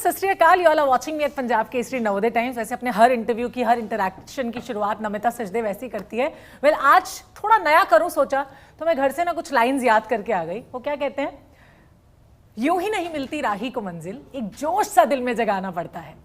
सत Shri Akal, you all are watching me at Punjab Kesari Navodaya Times. वैसे अपने हर इंटरव्यू की, हर इंटरैक्शन की शुरुआत नमिता सचदे वैसी करती है। वेल, आज थोड़ा नया करूं सोचा, तो मैं घर से ना कुछ लाइंस याद करके आ गई। वो क्या कहते हैं, यूं ही नहीं मिलती राही को मंजिल, एक जोश सा दिल में जगाना पड़ता है।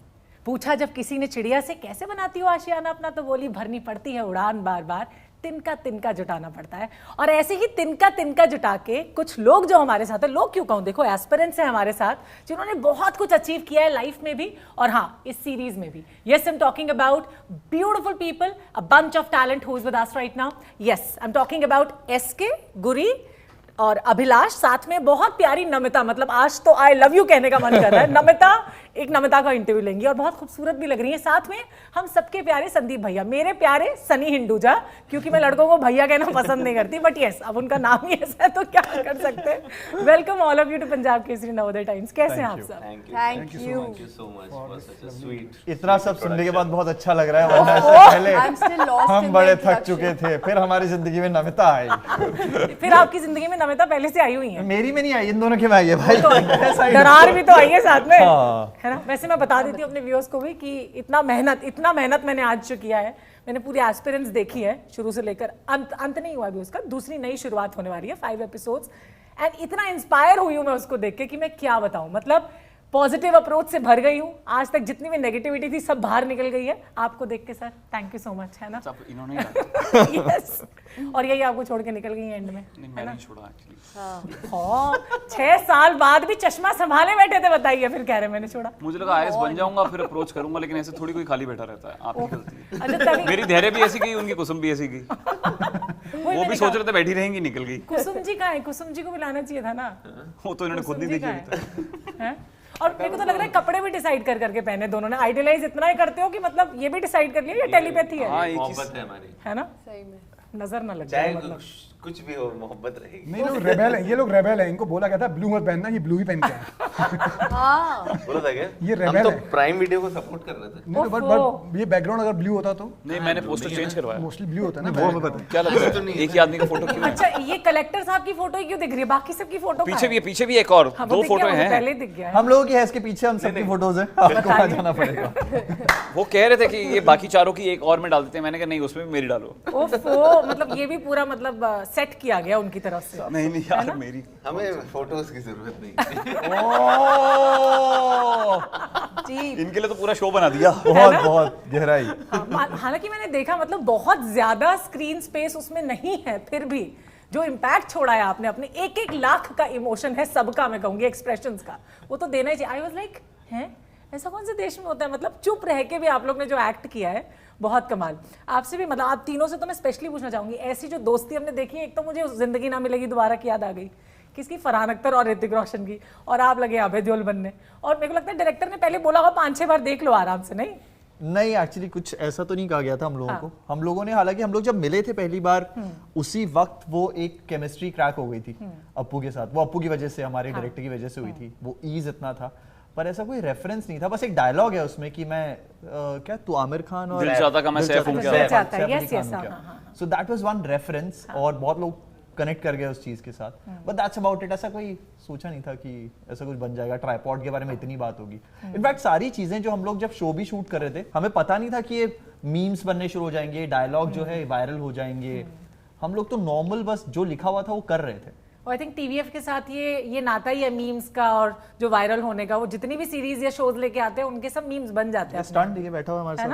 पूछा जब किसी ने चिड़िया से कैसे बनाती हो आशियाना अपना, तो बोली भरनी पड़ती है उड़ान बार बार, तिनका तिनका जुटाना पड़ता है। और ऐसे ही तिनका तिनका जुटा के कुछ लोग जो हमारे साथ है, लोग क्यों कहूं, देखो एस्पिरेंट्स हैं हमारे साथ जिन्होंने बहुत कुछ अचीव किया है लाइफ में भी और हाँ इस सीरीज में भी। Yes, I am talking about beautiful people, a bunch of talent who is with us right now. Yes, I am talking about SK, Guri और अभिलाष, साथ में बहुत प्यारी नमिता। मतलब आज तो आई लव यू कहने का मन कर रहा है। नमिता, एक नमिता का इंटरव्यू लेंगी और बहुत खूबसूरत भी लग रही है। साथ में हम सबके प्यारे संदीप भैया, मेरे प्यारे सनी हिंदुजा, क्योंकि मैं लड़कों को भैया कहना पसंद नहीं करती, बट यस अब उनका नाम ही ऐसा है तो क्या कर सकते हैं। Welcome all of you to Punjab Kesari Navodaya Times. कैसे हैं आप सब? Thank you so much for such a sweet. इतना सब सुनने के बाद बहुत अच्छा लग रहा है, वरना इससे पहले हम बड़े थक चुके थे, फिर हमारी जिंदगी में नमिता आई। फिर आपकी जिंदगी में नमिता पहले से आई हुई है? मेरी में नहीं आई, इन दोनों के में आई है भाई। दरार भी तो आई है साथ में, हाँ। है ना। वैसे मैं बता देती हूँ अपने व्यूअर्स को भी कि इतना मेहनत मैंने आज जो किया है, मैंने पूरी एस्पिरेंट्स देखी है शुरू से लेकर अंत नहीं हुआ अभी उसका, दूसरी नई शुरुआत होने वाली है, 5 एपिसोड्स। एंड इतना इंस्पायर हुई हूँ मैं उसको देख के कि मैं क्या बताऊं। मतलब पॉजिटिव अप्रोच से भर गई हूँ, आज तक जितनी भी नेगेटिविटी थी सब बाहर निकल गई है आपको देख के। Sir thank you so much, है ना। सब इन्होंने यस, और यही आपको छोड़ के निकल गई एंड में। नहीं, मैं नहीं छोड़ा एक्चुअली। हाँ 6 साल बाद भी चश्मा संभाले बैठे थे, बताइए फिर कह रहे मैंने छोड़ा। मुझे लगा आईएएस बन जाऊंगा फिर अप्रोच करूंगा, लेकिन ऐसे थोड़ी कोई खाली बैठा रहता है। आपकी गलती है। अच्छा तभी मेरी धैर्य भी ऐसी गई, उनकी कुसुम भी ऐसी गई। वो भी सोच रहे थे बैठी रहेंगी, निकल गई। कुसुम जी कहाँ है? कुसुम जी को बुलाना चाहिए था ना। वो तो इन्होंने खुद नहीं देखी अभी तक। हैं? और मेरे को तो लग रहा है कपड़े भी डिसाइड कर करके पहने दोनों ने। आइडियलाइज इतना ही करते हो कि मतलब ये भी डिसाइड कर लिया, ये टेलीपैथी है। हाँ, मोहब्बत है हमारी, है ना, सही में नजर ना लग चाहे जाए मतलब। कुछ भी हो मोहब्बत रहेगी। नहीं, लोग रेबेल हैं, ये लोग रेबेल हैं। इनको बोला गया था ब्लू मत पहनना, ये ब्लू ही पहन के आए। हाँ बोला था क्या? ये हम रेबेल तो है। प्राइम वीडियो को सपोर्ट कर रहे थे। नहीं तो बट ये बैकग्राउंड अगर ब्लू होता तो नहीं, मैंने पोस्टर चेंज करवाया। मोस्टली ब्लू होता है ना। वो पता क्या लगता है एक ही आदमी का फोटो क्यों है? अच्छा, ये कलेक्टर साहब की फोटो ही क्यों दिख रही है? बाकी सबकी फोटो पीछे भी एक और हाँ, वो दो दिख गया, फोटो मुझे हैं। पहले ही दिख गया है। हम लोगों की है इसके पीछे, हम सबकी फोटोज हैं, आपको वहां जाना पड़ेगा। वो कह रहे थे कि ये बाकी चारों की एक और में डाल देते हैं। मैंने कहा नहीं, उसमें भी मेरी डालो। ओफो, मतलब ये भी पूरा मतलब सेट किया गया उनकी तरफ से। नहीं यार, मेरी हमें फोटोज की जरूरत नहीं। जी इनके लिए तो पूरा शो बना दिया। बहुत गहराई। हालांकि मैंने देखा मतलब बहुत ज्यादा स्क्रीन स्पेस उसमें नहीं है, फिर भी जो इम्पैक्ट छोड़ा है आपने, अपने 1-1 लाख का इमोशन है सबका, मैं कहूंगी एक्सप्रेशंस का, वो तो देना ही चाहिए। आई वाज लाइक, हैं ऐसा कौन से देश में होता है? मतलब चुप रह के भी आप लोग ने जो एक्ट किया है, बहुत कमाल। आपसे भी मतलब आप तीनों से तो मैं स्पेशली पूछना चाहूंगी, ऐसी जो दोस्ती हमने देखी है, एक तो मुझे जिंदगी ना मिलेगी दोबारा की याद आ गई, किसकी, फरहान अख्तर और ऋतिक रोशन की, और आप लगे अभय देओल बनने। और मेरे को लगता है डायरेक्टर ने पहले बोला होगा 5-6 बार देख लो आराम से। नहीं एक्चुअली कुछ ऐसा तो नहीं कहा गया था हम लोगों को। हम लोगों ने, हालांकि हम लोग जब मिले थे पहली बार, उसी वक्त वो एक केमिस्ट्री क्रैक हो गई थी अप्पू के साथ। वो अप्पू की वजह से, हमारे डायरेक्टर की वजह से हुई थी। वो ईज इतना था, पर ऐसा कोई रेफरेंस नहीं था। बस एक डायलॉग है उसमें कि मैं क्या तू आमिर खान और दिल चाहता का मैं सैफ हूं क्या? चाहता है, yes, yes, हाँ। So that was one reference, और बहुत लोग कनेक्ट कर गए उस चीज के साथ। But that's about it. ऐसा कोई सोचा नहीं था कि ऐसा कुछ बन जाएगा, ट्राइपॉड के बारे में इतनी बात होगी। इनफैक्ट सारी चीजें जो हम लोग जब शो भी शूट कर रहे थे, हमें पता नहीं था कि ये मीम्स बनने शुरू हो जाएंगे, डायलॉग जो है वायरल हो जाएंगे। हम लोग तो नॉर्मल बस जो लिखा हुआ था वो कर रहे थे। आई थिंक टीवीएफ के साथ ये नाता ही है मीम्स का और जो वायरल होने का। वो जितनी भी सीरीज या शोज लेके आते हैं उनके सब मीम्स बन जाते हैं। स्टंट ये बैठा हुआ हमारे साथ।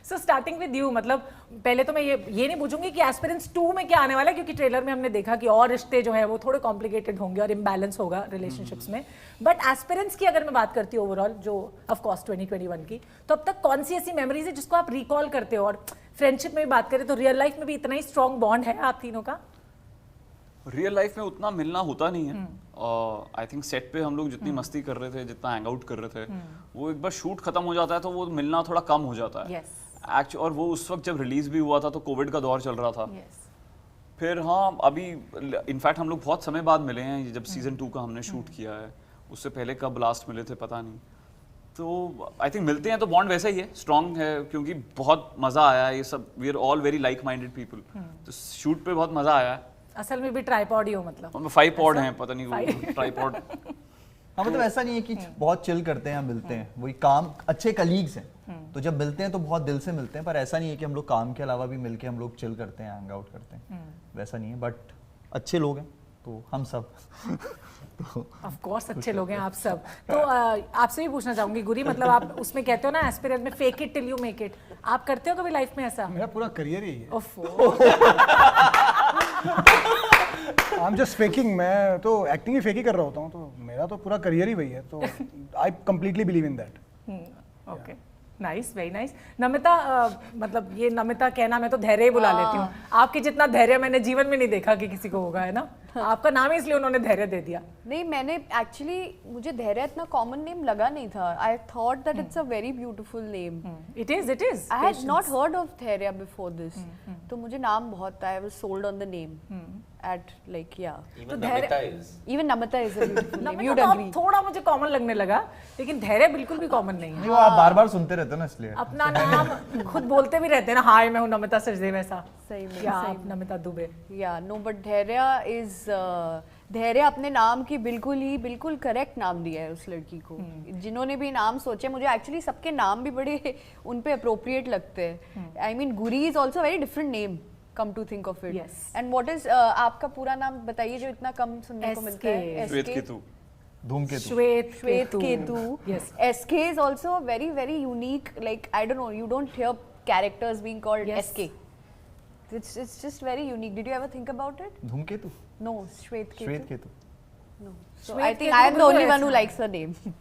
सो स्टार्टिंग विद यू, मतलब पहले तो मैं ये नहीं पूछूंगी कि एस्पिरेंट्स 2 में क्या आने वाला है, क्योंकि ट्रेलर में हमने देखा कि और रिश्ते जो है वो थोड़े कॉम्प्लिकेटेड होंगे और इम्बैलेंस होगा रिलेशनशिप्स में। बट एस्पिरेंट्स की अगर मैं बात करती हूँ ओवरऑल, जो ऑफ कोर्स 2021 की, तो अब तक कौन सी ऐसी मेमोरीज है जिसको आप रिकॉल करते हो? और फ्रेंडशिप में भी बात करें तो रियल लाइफ में भी इतना ही स्ट्रॉन्ग बॉन्ड है आप तीनों का? रियल लाइफ में उतना मिलना होता नहीं है। आई थिंक सेट पे हम लोग जितनी मस्ती कर रहे थे, जितना हैंग आउट कर रहे थे, वो एक बार शूट खत्म हो जाता है तो वो मिलना थोड़ा कम हो जाता है। और वो उस वक्त जब रिलीज भी हुआ था तो कोविड का दौर चल रहा था। फिर हाँ, अभी इनफैक्ट हम लोग बहुत समय बाद मिले हैं, जब सीजन 2 का हमने शूट किया है। उससे पहले कब लास्ट मिले थे पता नहीं। तो आई थिंक मिलते हैं तो बॉन्ड वैसा ही है, स्ट्रॉन्ग है, क्योंकि बहुत मजा आया है। ये सब we are all very like minded people, तो शूट पे बहुत मजा आया है। असल में भी ट्राइपॉड ही हो मतलब? हम 5 पॉड हैं, पता नहीं वो ट्राइपॉड हाँ मतलब ऐसा नहीं है कि बहुत चिल करते हैं मिलते हैं, वही काम अच्छे कलीग्स हैं तो जब मिलते हैं तो बहुत दिल से मिलते हैं, पर ऐसा नहीं है कि हम लोग काम के अलावा भी मिलके हम लोग चिल करते हैं, हैंग आउट करते हैं, वैसा नहीं है, बट अच्छे लोग हैं तो हम सब ऑफ कोर्स अच्छे लोग हैं आप सब। तो आपसे भी पूछना चाहूंगी गुरी, मतलब आप उसमें कहते हो ना एस्पिरेंट में fake it till you make it, आप करते हो कभी लाइफ में ऐसा? मेरा पूरा करियर ही है। ओफो आई एम जस्ट फेकिंग, मैं तो एक्टिंग ही फेक ही कर रहा होता हूँ, तो मेरा तो पूरा करियर ही वही है, तो I completely believe in that. Okay nice, very nice. Namita मतलब ये नमिता कहना मैं तो धैर्य ही बुला लेती हूँ, आपके जितना धैर्य मैंने जीवन में नहीं देखा कि किसी को होगा, है ना? आपका नाम ही इसलिए उन्होंने धैर्य दे दिया। नहीं, मैंने एक्चुअली मुझे धैर्य इतना कॉमन नेम लगा नहीं था। I thought that it's a very beautiful name. It is I had not heard of Dhairya before this, तो मुझे नाम बहुत I was sold on the name at like yeah even Namita is a beautiful name, you agree? थोड़ा मुझे common लगने लगा, लेकिन धैर्य बिल्कुल भी कॉमन नहीं है। नहीं वो आप बार बार सुनते रहते हो ना इसलिए अपना नाम खुद बोलते भी रहते हैं ना, हाय मैं हूँ नमिता सचदेव, ऐसा सही में, या सही आप नमिता दुबे। या नो बट धैर्य इज धैर्य अपने नाम की बिल्कुल करेक्ट नाम दिया है उस लड़की को। जिन्होंने भी नाम सोचे, मुझे एक्चुअली सबके नाम भी बड़े उन पे अप्रोप्रिएट लगते हैं। I mean Guri is also very different name, come to think of it. Yes. And what is आपका पूरा नाम बताइए जो इतना कम सुनने को मिलता है? श्वेत केतु। धूमकेतु। श्वेत Ketu. Yes. SK is also very unique. Like I don't know, you don't hear characters being called Yes. SK. It's just very unique. Did you ever think about it? धूमकेतु। No, Shwet Ketu. श्वेत Ketu. No. So Shwet I think Ketu I am the only बिल्कुल one who ऐसा। likes her name.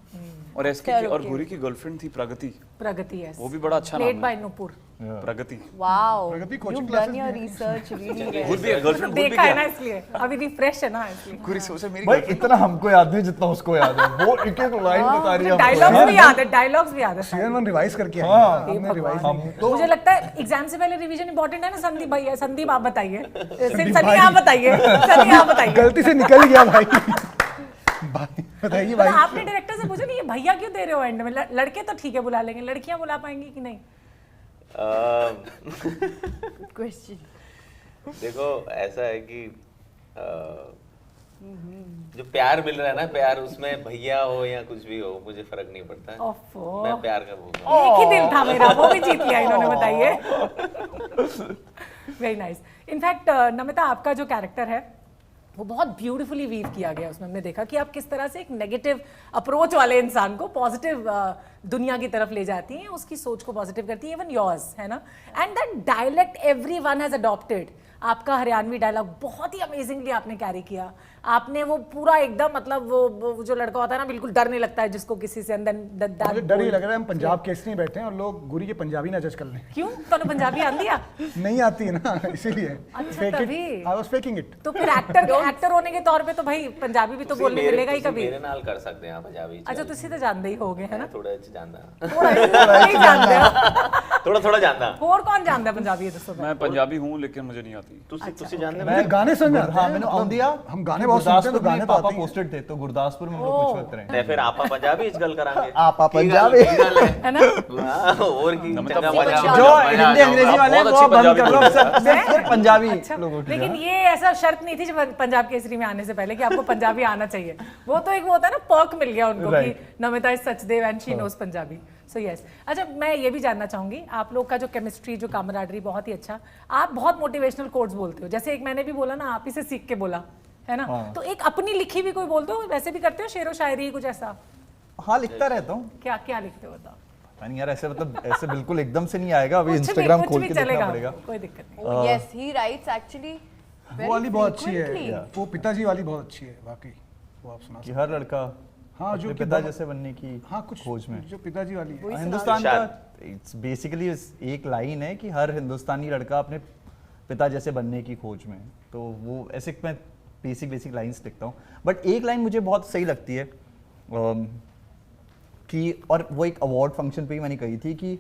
और SK Fair, और okay. गुरी की girlfriend थी प्रगति, प्रगति है, वो भी बड़ा अच्छा प्लेड नाम बाय है। नुपुर। प्रगति। Wow. Pragati coaching You've classes done your भी हैं। research really good well. भी है, गर्लफ्रेंड गुड भी देखा है ना किया। इसलिए, अभी रिफ्रेश है ना इसलिए। गुरी सोचे मेरी भाई girlfriend- इतना हमको याद नहीं जितना उसको याद है, वो एक एक लाइन बता रही है हमको। डायलॉग्स भी याद है, डायलॉग्स भी याद है। सीजन 1 रिवाइज करके हाँ, आए हैं। हमने रिवाइज हम तो मुझे लगता है एग्जाम से पहले रिवीजन इंपॉर्टेंट है ना। संदीप भाई, संदीप आप बताइए, सनी आप बताइए, सनी आप बताइए। गलती से निकल गया भाई। भाई बताइए भाई। मतलब आपने डायरेक्टर से पूछा नहीं ये भैया क्यों दे रहे हो एंड में? लड़के तो ठीक है बुला लेंगे, लड़कियां बुला पाएंगी कि नहीं? Question. देखो ऐसा है कि जो प्यार मिल रहा है ना, प्यार उसमें भैया हो या कुछ भी हो, मुझे फर्क नहीं पड़ता है। ओफो, मैं प्यार का भूखा हूँ। एक ही दिल था मेरा, वो भी जीत लिया इन्होंने, बताइए। Very nice. इनफैक्ट नमिता आपका जो कैरेक्टर है वो बहुत ब्यूटीफुली वीव किया गया उसमें। हमने देखा कि आप किस तरह से एक नेगेटिव अप्रोच वाले इंसान को पॉजिटिव दुनिया की तरफ ले जाती हैं, उसकी सोच को पॉजिटिव करती है, इवन योर्स, है ना? And that dialect everyone has adopted. आपका हरियाणवी डायलॉग बहुत ही अमेजिंगली आपने कैरी किया। आपने वो पूरा एकदम मतलब वो जो लड़का होता है ना, बिल्कुल डर नहीं लगता है जिसको किसी से, अंदर मुझे डर ही लग रहा है हम पंजाब केस नहीं बैठे हैं और लोग गुरी के पंजाबी ना जज कर लें। क्यों? तो पंजाबी आंदी आ? नहीं आती है ना, इसीलिए। अच्छा, तभी। I was faking it. तो फिर एक्टर होने के तौर पे तो भाई पंजाबी भी तो बोलने मिलेगा ही कभी। मेरे नाल कर सकते हैं आप पंजाबी। अच्छा, तुसी तो जानते ही होगे, है ना? थोड़ा जानदा। थोड़ा ही जानते हो। थोड़ा जानदा। और कौन जानता है पंजाबी? ये दसो। मैं पंजाबी हूँ लेकिन मुझे नहीं आती। तुसी जानते मुझे गाने सुन जाते हाँ हैं, मैंने मतलब आंदिया हम गाने बहुत सुनते हैं तो गाने तो पापा आते ही हैं। पोस्टेड थे तो गुरदासपुर में हम लोग कुछ वक्त रहे। ते फिर आपा पंजाबी इस गल करांगे। आपा पंजाबी। है ना? और की नमिता चंगा बहुत पंजाबी। अच्छी- जो मजा हिंदी आ अंग्रेजी जाएगा। वाले हैं बहुत वो अच्छी बंद पंजाबी कर लो, बोलते हैं। सिर्फ पंजाबी अच्छा, लोग उठ लेकिन गया। ये ऐसा शर्त नहीं थी जब पंजाब केसरी में आने से पहले कि आपको पंजाबी आना चाहिए। वो तो एक वो होता है ना, पर्क मिल गया उनको कि Right. Namita is Sachdev and she knows Punjabi. So yes. अच्छा, मैं ये भी जानना चाहूंगी, आप लोग का जो केमिस्ट्री, जो कामराडरी, बहुत ही अच्छा। आप बहुत मोटिवेशनल कोट्स बोलते हो, जैसे एक मैंने भी बोला ना, आप ही से सीख के बोला, है ना? हाँ। तो एक अपनी लिखी भी कोई बोलते हो, वैसे भी करते हो शेरो शायरी कुछ ऐसा? हाँ लिखता रहता हूँ। क्या क्या लिखते हो बताओ? पता नहीं यार, ऐसे मतलब ऐसे बिल्कुल एकदम से नहीं आएगा, अभी कुछ भी- इंस्टाग्राम कुछ खोल भी के देखना चलेगा, पड़ेगा। कोई दिक्कत नहीं। Oh, yes, he writes actually very वो वाली बहुत अच्छी frequently. है, वो पिताजी वाली बहुत अच्छी है वाकई, वो आप सुना कि हर लड़का हाँ, जो अपने कि पिता बहुत- जैसे बनने की हाँ कुछ खोज में। जो पिताजी वाली है। हिंदुस्तान का इरशाद। इट्स बेसिकली एक लाइन है कि हर हिंदुस्तानी लड़का अपने पिता जैसे बनने की खोज में है। तो वो ऐसे मैं बेसिक लाइंस लिखता हूँ, बट एक लाइन मुझे बहुत सही लगती है कि, और वो एक अवार्ड फंक्शन पे ही मैंने कही थी कि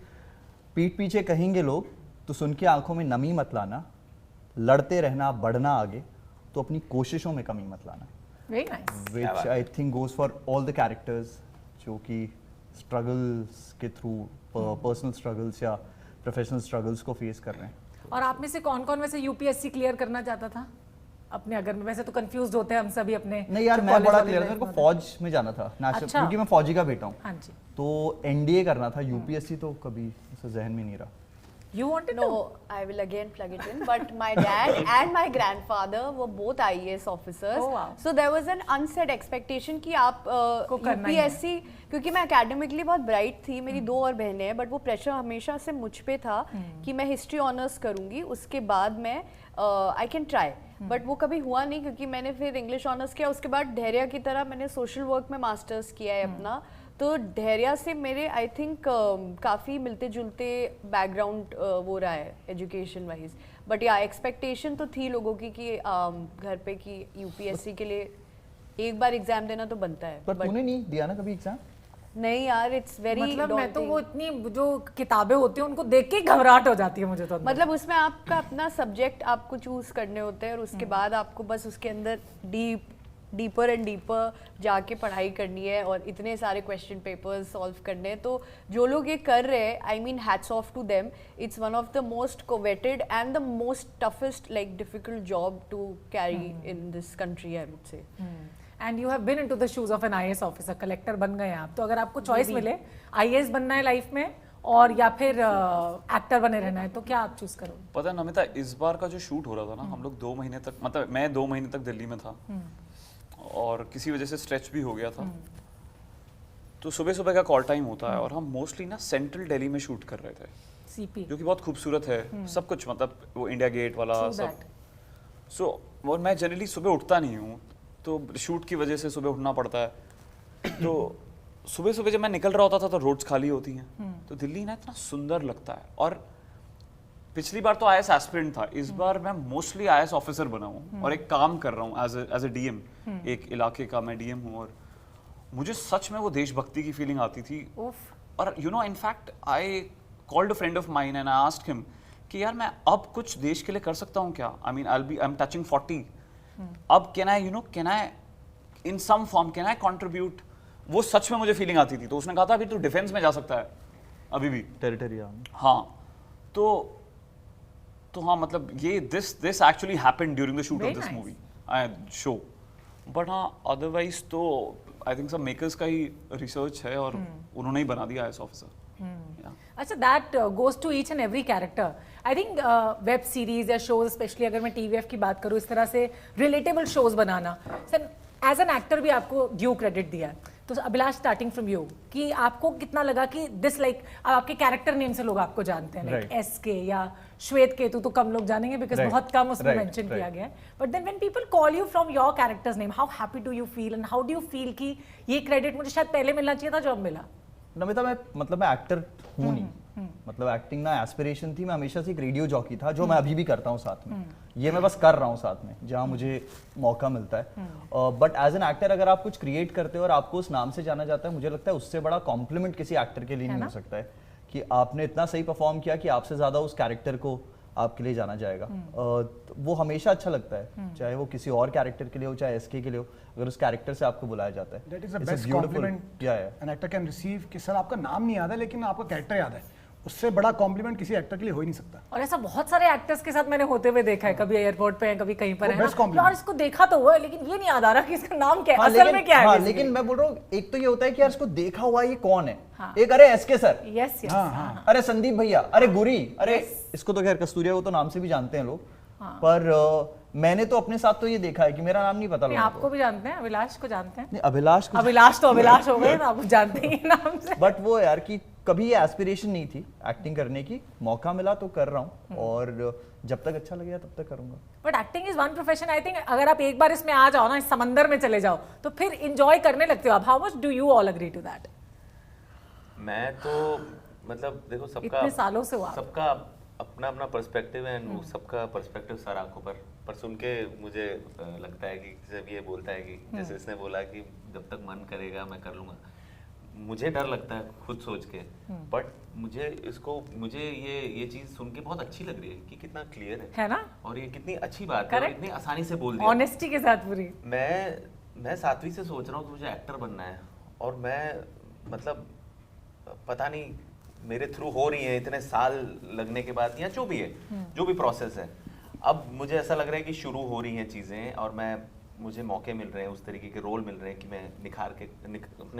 पीठ पीछे कहेंगे लोग तो सुन के आंखों में नमी मत लाना, लड़ते रहना बढ़ना आगे, तो अपनी कोशिशों में कमी मत लाना। Very nice. which I think goes for all the characters जो कि struggles के थ्रू personal struggles या professional struggles को फेस कर रहे हैं। और आप में से कौन कौन वैसे यूपीएससी क्लियर करना चाहता था? अपने अगर में वैसे तो कंफ्यूज होते हैं हम सभी अपने नहीं यार, जो मैं college बड़ा वाली क्लियर था, life मेरे को में फौज में जाना था नेशनल, अच्छा। क्योंकि मैं फौजी का बेटा हूँ। हाँ जी। तो एनडीए करना था, यूपीएससी तो कभी ऐसा जहन में नहीं रहा। You wanted to? No, I will again plug it in. But my dad and my grandfather were both IAS officers. Oh, wow. So there was an unsaid expectation कि आप को करना ही है। UPSC, क्योंकि मैं academically बहुत bright थी, मेरी 2 और बहनें हैं, but वो pressure हमेशा से मुझ पे था कि मैं history honors करूँगी, उसके बाद मैं I can try. बट वो कभी हुआ नहीं, क्योंकि मैंने फिर इंग्लिश ऑनर्स किया, उसके बाद धैर्य की तरह मैंने सोशल वर्क में मास्टर्स किया है अपना। तो धैर्य से मेरे आई थिंक काफ़ी मिलते जुलते बैकग्राउंड वो रहा है एजुकेशन वाइज। बट या एक्सपेक्टेशन तो थी लोगों की कि घर पे कि यूपीएससी के लिए एक बार एग्जाम देना तो बनता है। पर तूने नहीं दिया ना कभी एग्जाम? नहीं यार, इट्स वेरी मतलब मैं तो वो इतनी जो किताबें होती हैं उनको देख के ही घबराहट हो जाती है मुझे तो अंदर। मतलब उसमें आपका अपना सब्जेक्ट आपको चूज करने होते हैं और उसके बाद आपको बस उसके अंदर डीपर एंड डीपर जाके पढ़ाई करनी है और इतने सारे क्वेश्चन पेपर्स सॉल्व करने हैं। तो जो लोग ये कर रहे हैं, I mean hats off to them. It's one of the most coveted and the most toughest like difficult job to carry in this country, I would say. And you have been into the shoes of an IAS officer, collector बन गए आप। तो अगर आपको choice मिले IAS बनना है life में और या फिर एक्टर बने रहना है, तो क्या आप चूज करोगे? पता है नमिता, इस बार का जो शूट हो रहा था ना, हम लोग 2 महीने तक, मतलब मैं 2 महीने तक दिल्ली में था और किसी वजह से स्ट्रेच भी हो गया था। तो सुबह सुबह का कॉल टाइम होता है और हम मोस्टली ना सेंट्रल दिल्ली में शूट कर रहे थे, सीपी जो कि बहुत खूबसूरत है, सब कुछ, मतलब वो इंडिया गेट वाला True सब। that. सो और मैं जनरली सुबह उठता नहीं हूँ, तो शूट की वजह से सुबह उठना पड़ता है। तो सुबह सुबह जब मैं निकल रहा होता था तो रोड्स खाली होती हैं, तो दिल्ली ना इतना सुंदर लगता है। और पिछली बार तो आईएएस एस्पिरेंट था, इस बार मैं मोस्टली आईएएस ऑफिसर बना हूँ और एक काम कर रहा हूँ एज ए डीएम, एक इलाके का मैं डीएम हूँ। और मुझे सच में वो देशभक्ति की फीलिंग आती थी। और you know, in fact I called a friend of mine and I asked him कि यार मैं अब कुछ देश के लिए कर सकता हूँ क्या? I mean I am touching 40, अब can I in some form can I contribute? वो सच में मुझे फीलिंग आती थी। तो उसने कहा था अभी तू डिफेंस में जा सकता है अभी भी, टेरिटरी। हाँ। तो हाँ, मतलब ये this actually happened during the shoot of this movie show. But हाँ, अदरवाइज तो आई थिंक सब मेकर्स का ही रिसर्च है और उन्होंने ही बना दिया आईएएस ऑफिसर। अच्छा, that goes to each and every character. I think web series या शोज, स्पेशली अगर मैं टीवीएफ की बात करूँ, इस तरह से रिलेटेबल शोज बनाना, एज एन एक्टर भी आपको ड्यू क्रेडिट दिया है। तो अभिलाष, स्टार्टिंग फ्रॉम यू, कि आपको कितना लगा कि दिस लाइक आपके कैरेक्टर नेम से लोग आपको जानते हैं, लाइक एसके या श्वेत केतु तो कम लोग जानेंगे बिकॉज बहुत कम उसमें मेंशन किया गया है। But then when people call you from your characters name, how happy do you feel and how do you feel कि ये क्रेडिट मुझे शायद पहले मिलना चाहिए था जो अब मिला? नमिता, मैं एक्टर हूँ नहीं, मतलब एक्टिंग ना एस्पिरेशन थी। मैं हमेशा से एक रेडियो जॉकी था, जो मैं अभी भी करता हूँ साथ में। ये मैं बस कर रहा हूँ साथ में जहाँ मुझे मौका मिलता है। बट एज एन एक्टर अगर आप कुछ क्रिएट करते हो और आपको उस नाम से जाना जाता है, मुझे लगता है उससे बड़ा कॉम्प्लीमेंट किसी एक्टर के लिए नहीं हो सकता है कि आपने इतना सही परफॉर्म किया कि आपसे ज्यादा उस कैरेक्टर को आपके लिए जाना जाएगा। वो हमेशा अच्छा लगता है, चाहे वो किसी और कैरेक्टर के लिए हो, चाहे एसके के लिए हो, अगर उस कैरेक्टर से आपको बुलाया जाता है। That is the best compliment an actor can receive कि सर आपका नाम नहीं याद है लेकिन आपका कैरेक्टर याद है। उससे बड़ा कॉम्प्लीमेंट किसी एक्टर के लिए हो ही नहीं सकता। और ऐसा बहुत सारे एक्टर्स के साथ मैंने होते हुए देखा है, कभी एयरपोर्ट पे है, कभी कहीं पर है best ना, compliment। यार इसको देखा तो हुआ है लेकिन ये नहीं याद आ रहा कि इसका नाम क्या है, असल में क्या है। basically। लेकिन मैं बोल रहा हूँ, एक तो ये होता है कि यार इसको देखा हुआ ये कौन है, एक अरे एसके सर, यस यस, अरे संदीप भैया, अरे गुरी, अरे इसको तो खैर कस्तूरिया को तो नाम से भी जानते हैं लोग। पर मैंने तो अपने साथ तो ये देखा है कि मेरा नाम नहीं पता लोगों को। आपको भी जानते हैं, अभिलाष को जानते हैं? नहीं, अभिलाष तो अभिलाश हो गए, आप जानते ही नाम से। बट वो यार कि कभी ये एस्पिरेशन नहीं थी एक्टिंग करने की, मौका मिला तो कर रहा हूँ और जब तक अच्छा लगेगा तब तक करूंगा। But acting is one profession, I think अगर आप एक बार इसमें आ जाओ ना, इस समंदर में चले जाओ, तो फिर एंजॉय करने लगते हो आप। How much do you all agree to that? मैं तो मतलब देखो, इतने सालों से हुआ, सबका अपना अपना पर्सपेक्टिव है एंड सबका पर्सपेक्टिव सर आंखों पर सुन के मुझे लगता है कि जब ये बोलता है कि जैसे इसने बोला कि जब तक मन करेगा मैं कर लूंगा, मुझे डर लगता है खुद सोच के। बट मुझे ये चीज सुन के बहुत अच्छी लग रही है कि कितना क्लियर है ना, और ये कितनी अच्छी बात है और इतनी आसानी से बोल दिया, ऑनेस्टी के साथ पूरी। मैं 7वीं से सोच रहा हूँ कि मुझे एक्टर बनना है और मैं मतलब पता नहीं मेरे थ्रू हो रही है इतने साल लगने के बाद या जो भी है, जो भी प्रोसेस है, अब मुझे ऐसा लग रहा है कि शुरू हो रही हैं चीज़ें और मुझे मौके मिल रहे हैं, उस तरीके के रोल मिल रहे हैं कि मैं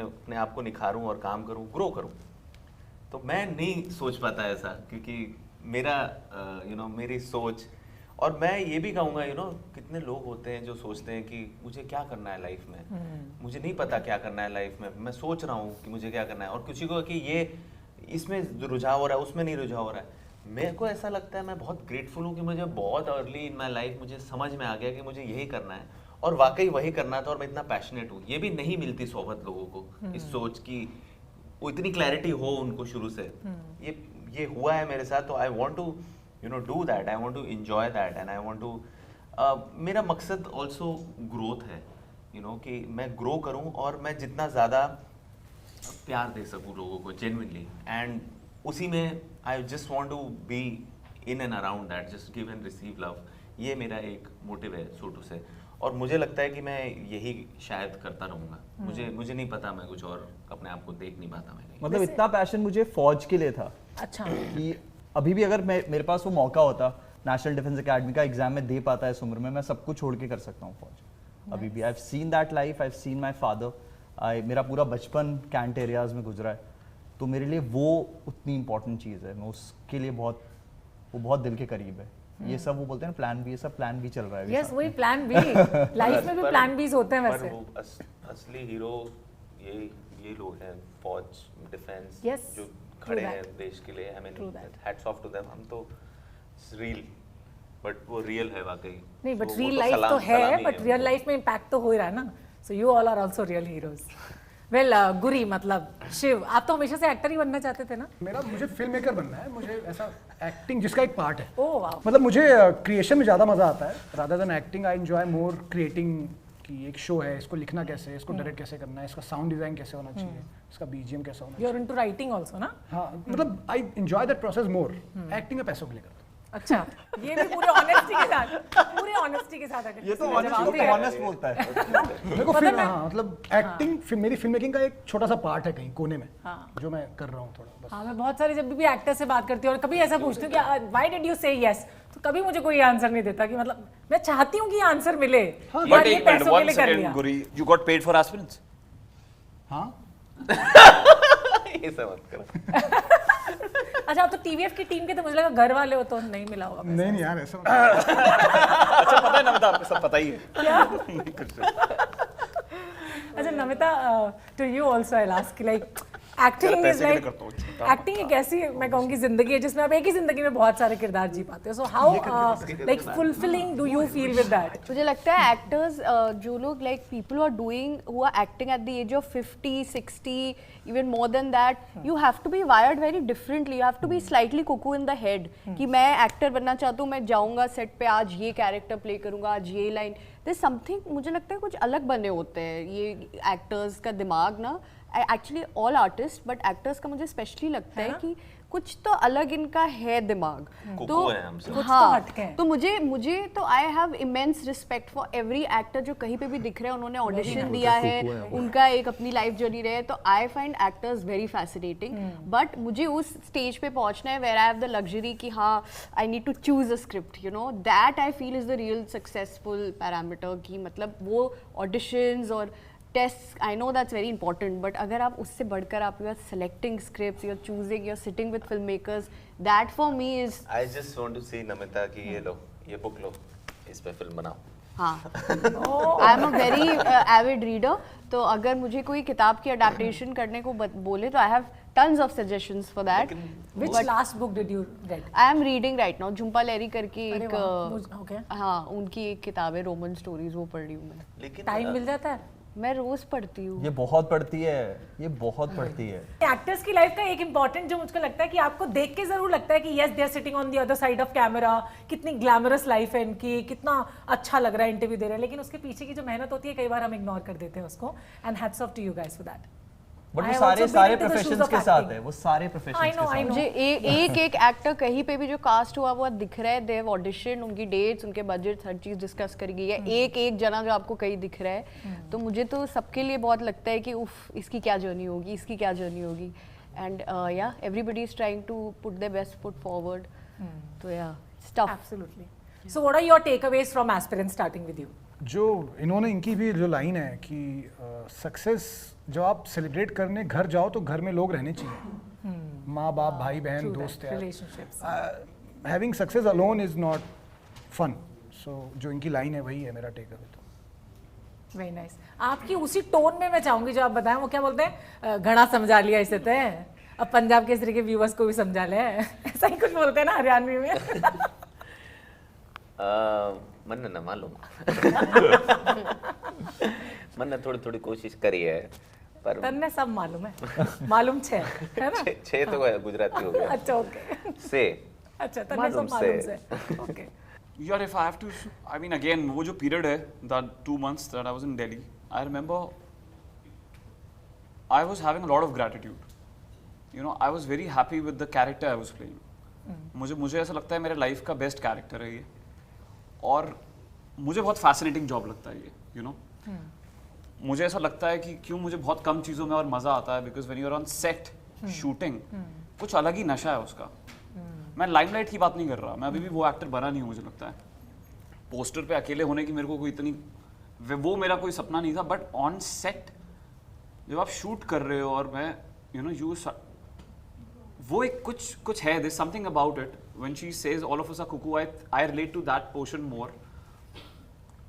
अपने आप को निखारूं और काम करूं, ग्रो करूं। तो मैं नहीं सोच पाता ऐसा, क्योंकि मेरा मेरी सोच, और मैं ये भी कहूँगा कितने लोग होते हैं जो सोचते हैं कि मुझे क्या करना है लाइफ में, मुझे नहीं पता क्या करना है लाइफ में, मैं सोच रहा हूँ कि मुझे क्या करना है, और किसी को कि ये इसमें रुझाव हो रहा है, उसमें नहीं रुझाव हो रहा है। मेरे को ऐसा लगता है, मैं बहुत ग्रेटफुल हूँ कि मुझे बहुत अर्ली इन माई लाइफ मुझे समझ में आ गया कि मुझे यही करना है, और वाकई वही करना था, और मैं इतना पैशनेट हूँ। ये भी नहीं मिलती सोबत लोगों को, इस सोच की वो इतनी क्लैरिटी हो उनको शुरू से। ये हुआ है मेरे साथ, तो I want to do that, I want to enjoy that, and I want to मेरा मकसद ऑल्सो ग्रोथ है, कि मैं ग्रो करूँ और मैं जितना ज़्यादा प्यार दे सकूँ लोगों को जेन्युइनली, एंड उसी में I just want to be in and around that, just give and receive love. ये मेरा एक मोटिव है छोटू से, और मुझे लगता है कि मैं यही शायद करता रहूँगा। मुझे नहीं पता, मैं कुछ और अपने आप को देख नहीं पाता। मैं मतलब इतना पैशन मुझे फौज के लिए था। अच्छा। कि अभी भी अगर मेरे पास वो मौका होता, नेशनल डिफेंस एकेडमी का एग्जाम में दे पाता है इस उम्र में, मैं सब कुछ छोड़ के कर सकता हूँ फौज। अभी भी I have seen that life, I have seen my father, मेरा पूरा बचपन कैंट एरियाज में गुजरा है, तो मेरे लिए वो उतनी इंपॉर्टेंट चीज़ है। मैं उसके लिए वो बहुत दिल के करीब है। ये सब वो बोलते हैं प्लान बी, ये सब प्लान बी चल रहा है। यस, वही प्लान बी। लाइफ में भी प्लान बीज होते हैं वैसे। असली हीरो ये लोग हैं, फौज, डिफेंस, Yes, जो खड़े हैं देश के लिए। I mean hats off to them. हम तो रियल, बट वो रियल है वाकई। नहीं, बट वो रियल तो लाइफ तो सलामी है, बट रियल लाइफ में इम्पैक्ट तो हो ही रहा है ना। So you all are also real heroes. Well Guri, मतलब शिव, आप तो हमेशा से एक्टर ही बनना चाहते थे ना? मुझे फिल्म मेकर बनना है, मुझे ऐसा एक्टिंग जिसका एक पार्ट है। ओह वाह। मतलब मुझे क्रिएशन में ज़्यादा मज़ा आता है rather than acting. I enjoy more creating, कि एक शो है, इसको लिखना कैसे है, इसको डायरेक्ट कैसे करना है, इसका साउंड डिज़ाइन कैसे होना चाहिए, इसका बीजीएम कैसा होना यू आर चाहिए। इनटू राइटिंग आल्सो ना? हाँ, मतलब I enjoy that process more. Acting में पैसों के लिए करता हूँ। अच्छा, ये भी पूरे ऑनेस्टी के साथ अगर ये तो किसी ने जवाब दिया। ऑनेस्ट बोलता है। मेरे को फिल्म, हाँ, मतलब एक्टिंग मेरी फिल्म मेकिंग का एक छोटा सा पार्ट है कहीं कोने में, जो मैं कर रहा हूँ थोड़ा बस। हाँ, मैं बहुत सारे जब भी एक्टर से बात करती हूँ और कभी ऐसा पूछती हूँ कि व्हाई डिड यू से यस, तो कभी मुझे कोई आंसर नहीं देता, कि मतलब मैं चाहती हूँ कि आंसर मिले, बट ये एक मिनट, पैसों के वन लिए कर सेकंड लिया। Guri, you got paid for aspirants? हाँ, ये सब मत करो। अच्छा, आप तो टीवीएफ की टीम के, तो मुझे लगा घर वाले हो तो नहीं मिला होगा पैसा। नहीं यार, ऐसा अच्छा, पता है नमिता, आपको सब पता ही है। क्या? नहीं, कुछ नहीं। अच्छा Namita, to you also I ask, like acting is पैसे के लिए लाइक, करता हूँ, छोटा एक्टिंग एक ऐसी, मैं कहूँगी, जिंदगी है जिसमें आप एक ही जिंदगी में बहुत सारे किरदार जी पाते हो। So how like fulfilling do you feel with that? मुझे लगता है एक्टर्स, जो लोग like people are doing who are acting at the age of 50, 60, even more than that, you have to be wired very differently, you have to be slightly cuckoo in the head, कि मैं actor बनना चाहता हूँ, मैं जाऊँगा set पे, आज ये कैरेक्टर प्ले करूँगा, आज ये लाइन, दिस समथिंग, मुझे लगता है कुछ अलग बने होते हैं ये एक्टर्स का दिमाग ना। Actually all artist, but actors का मुझे स्पेशली लगता है कि कुछ तो अलग इनका है दिमाग। तो है हमसे। कुछ तो हाँ, हटके हैं। तो मुझे तो I have immense respect for every actor जो कहीं पे भी दिख रहे हैं, उन्होंने ऑडिशन दिया है, उनका एक अपनी लाइफ जर्नी रहे, तो I find actors very fascinating. But मुझे उस स्टेज पे पहुंचना है where I have the luxury कि हाँ, I need to choose a script, you know, that I feel is the real successful parameter, की मतलब वो ऑडिशंस और test, I know that's very important, but अगर आप उससे बढ़कर आप you are selecting scripts, you are choosing, you are sitting with film makers, that for me is, I just want to see Namita कि ये लो, ये बुक लो, इस पे फिल्म बनाओ। हाँ, I am a very Avid reader, तो अगर मुझे कोई किताब की अडेप्टेशन करने को बोले तो I have tons of suggestions for that. Which last book did you read? I am reading right now. Jhumpa Lahiri करके अरे एक, वाह, okay. हाँ, उनकी एक किताब है रोमन स्टोरीज, वो पढ़ रही हूँ मैं। लेकिन टाइम मिल जाता है? मैं रोज पढ़ती हूँ। ये बहुत पढ़ती है, ये बहुत पढ़ती है। एक्टर्स की लाइफ का एक इंपॉर्टेंट जो मुझको लगता है कि आपको देख के जरूर लगता है कि yes they are sitting on the other side of camera, कितनी ग्लैमरस लाइफ है इनकी, कितना अच्छा लग रहा है इंटरव्यू दे रहे हैं, लेकिन उसके पीछे की जो मेहनत होती है कई बार हम इग्नोर कर देते हैं उसको, and hats off to you guys for that. But I वो have सारे also been सारे into the shoes professions of के साथ acting. है, वो सारे प्रोफेशंस I के know, साथ I know. मुझे एक एक्टर कहीं पे भी जो कास्ट हुआ वो दिख रहा है, दे हैव ऑडिशन, उनकी डेट्स, उनके बजट, हर चीज डिस्कस करी गई है, एक जना जो आपको कहीं दिख रहा है, तो मुझे तो सबके लिए बहुत लगता है कि उफ, इसकी क्या जर्नी होगी, इसकी क्या जर्नी होगी, and yeah everybody is trying to put their best foot forward, तो yeah stuff. Absolutely. So what are your takeaways from Aspirant, starting with you? जो इन्होंने इनकी भी जो लाइन है कि सक्सेस जब आप सेलिब्रेट करने घर जाओ तो घर में लोग रहने चाहिए, माँ बाप भाई बहन True दोस्त that, यार. relationships. Having success alone is not fun. So जो इनकी लाइन है वही है मेरा टेक अवे. तो वेरी नाइस. आपकी उसी टोन में मैं चाहूंगी जो आप बताएं, वो क्या बोलते हैं, घड़ा समझा लिया इसे तय, अब पंजाब केसरी के व्यूअर्स को भी समझा ले, ऐसा ही कुछ बोलते हैं ना हरियाणवी में. मन न मालूम. मन थोड़ी थोड़ी कोशिश करी है पर तन्ने सब मालूम है, मालूम छे है ना. छे तो गुजराती हो गया. अच्छा ओके. से अच्छा तन्ने सब मालूम से. ओके. यार if I have to, I mean again वो जो period है, that 2 months that I was in Delhi, I remember I was having a lot of gratitude. You know, I was very happy with the character I was playing. मुझे ऐसा लगता है मेरे life का best character है ये, और मुझे बहुत फैसिनेटिंग जॉब लगता है ये. यू नो, मुझे ऐसा लगता है कि क्यों मुझे बहुत कम चीज़ों में और मज़ा आता है, because when you are on set shooting कुछ अलग ही नशा है उसका. मैं लाइमलाइट की बात नहीं कर रहा, मैं अभी भी वो एक्टर बना नहीं हूँ. मुझे लगता है पोस्टर पे अकेले होने की मेरे को कोई इतनी, वो मेरा कोई सपना नहीं था. बट ऑन सेट जब आप शूट कर रहे हो और मैं यू नो वो एक कुछ है, this something about it. When she says all of us are cuckoo, I relate to that portion more.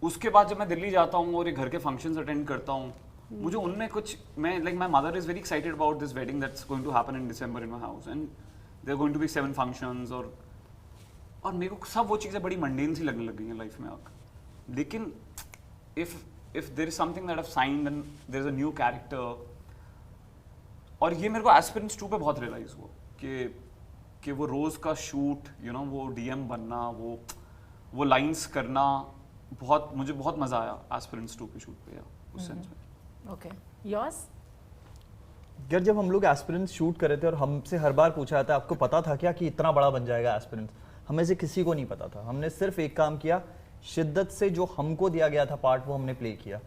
उसके बाद जब मैं दिल्ली जाता हूँ और ये घर के फंक्शंस अटेंड करता हूँ, मुझे उनमें कुछ, मैं like my mother is very excited about this wedding that's going to happen in December in my house, and there going to be 7 functions, और मेरे को सब वो चीज़ें बड़ी मंडेन सी लगने लग गई हैं लाइफ में अब. लेकिन if there is something that I have signed and there is a new character, और ये मेरे को एस्पिरेंट्स 2 पे बहुत रियलाइज हुआ कि वो रोज़ का शूट, यू नो, वो डीएम बनना, वो लाइंस करना, मुझे बहुत मज़ा आया एस्पिरेंट्स 2 पे शूट पे, या उस सेंस में. ओके. योर्स? यार जब हम लोग एस्पिरेंट्स शूट कर रहे थे और हमसे हर बार पूछा जाता है आपको पता था क्या कि इतना बड़ा बन जाएगा एस्पिरेंट्स, हमें से किसी को नहीं पता था. हमने सिर्फ एक काम किया, शिद्दत से जो हमको दिया गया था पार्ट वो हमने प्ले किया,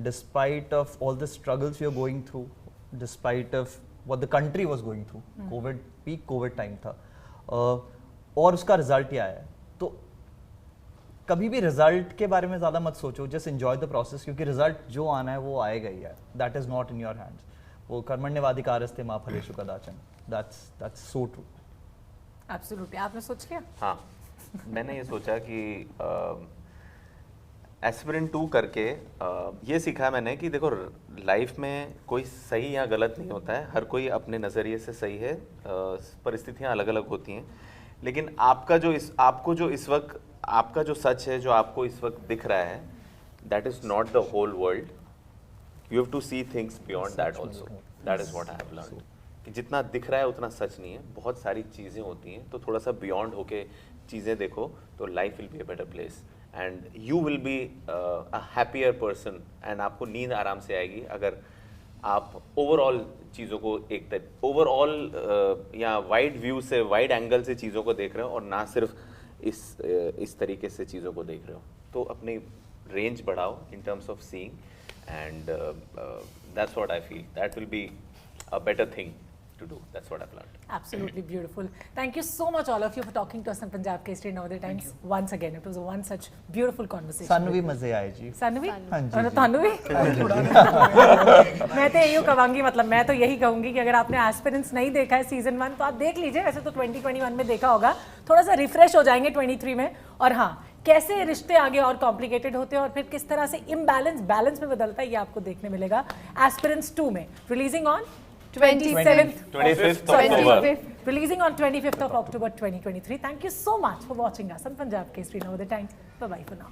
despite of all the struggles we are going through, despite of what the country was going through. COVID, peak COVID time था, और उसका रिजल्ट ही आया है. तो कभी भी रिजल्ट के बारे में ज़्यादा मत सोचो, जस्ट एंजॉय द प्रोसेस, क्योंकि रिजल्ट जो आना है वो आएगा ही यार. That is not in your hands. वो कर्मण्यवाधिकारस्ते मा फलेषु कदाचन. That's so true. एब्सोल्युटली. आपने सोच लिया? हाँ, मैंने ये सोचा कि एस्पिरेंट 2 करके ये सीखा मैंने कि देखो लाइफ में कोई सही या गलत नहीं होता है, हर कोई अपने नज़रिए से सही है. परिस्थितियाँ अलग अलग होती हैं, लेकिन आपका जो इस वक्त आपका जो सच है, जो आपको इस वक्त दिख रहा है, that is not the whole world. You have to see things beyond that also. That is what I have learned, कि जितना दिख रहा है उतना सच नहीं है, बहुत सारी चीज़ें होती हैं. तो थोड़ा सा बियॉन्ड होके चीज़ें देखो तो life will be a better place, and you will be a happier person, and आपको नींद आराम से आएगी अगर आप ओवरऑल चीज़ों को ओवरऑल या वाइड व्यू से, वाइड एंगल से चीज़ों को देख रहे हो, और ना सिर्फ इस तरीके से चीज़ों को देख रहे हो. तो अपनी रेंज बढ़ाओ in terms of seeing, and that's what I feel that will be a better thing to do. That's what I've learned. Absolutely beautiful. Thank you so much all of you for talking to us on Punjab Kesari Navodaya Times once again. It was one such beautiful conversation. ਸਾਨੂੰ ਵੀ ਮਜ਼ੇ ਆਏ ਜੀ. ਸਾਨੂੰ ਵੀ? ਹਾਂਜੀ, और ਤੁਹਾਨੂੰ भी? मैं तो यही कहूँगी, मतलब मैं तो यही कहूँगी कि अगर आपने एस्पिरेंट्स नहीं देखा है सीजन 1 तो आप देख लीजिए. वैसे तो 2021 में देखा होगा, थोड़ा सा रिफ्रेश हो जाएंगे 23 में. और हाँ, कैसे रिश्ते आगे और कॉम्प्लिकेटेड होते हैं और फिर किस तरह से बैलेंस में बदलता है, ये आपको देखने मिलेगा एस्पिरेंट्स 2 में. Releasing on 25th October. Releasing on 25th of October 2023. Thank you so much for watching us on Punjab Kesari Navodaya Times. Bye bye for now.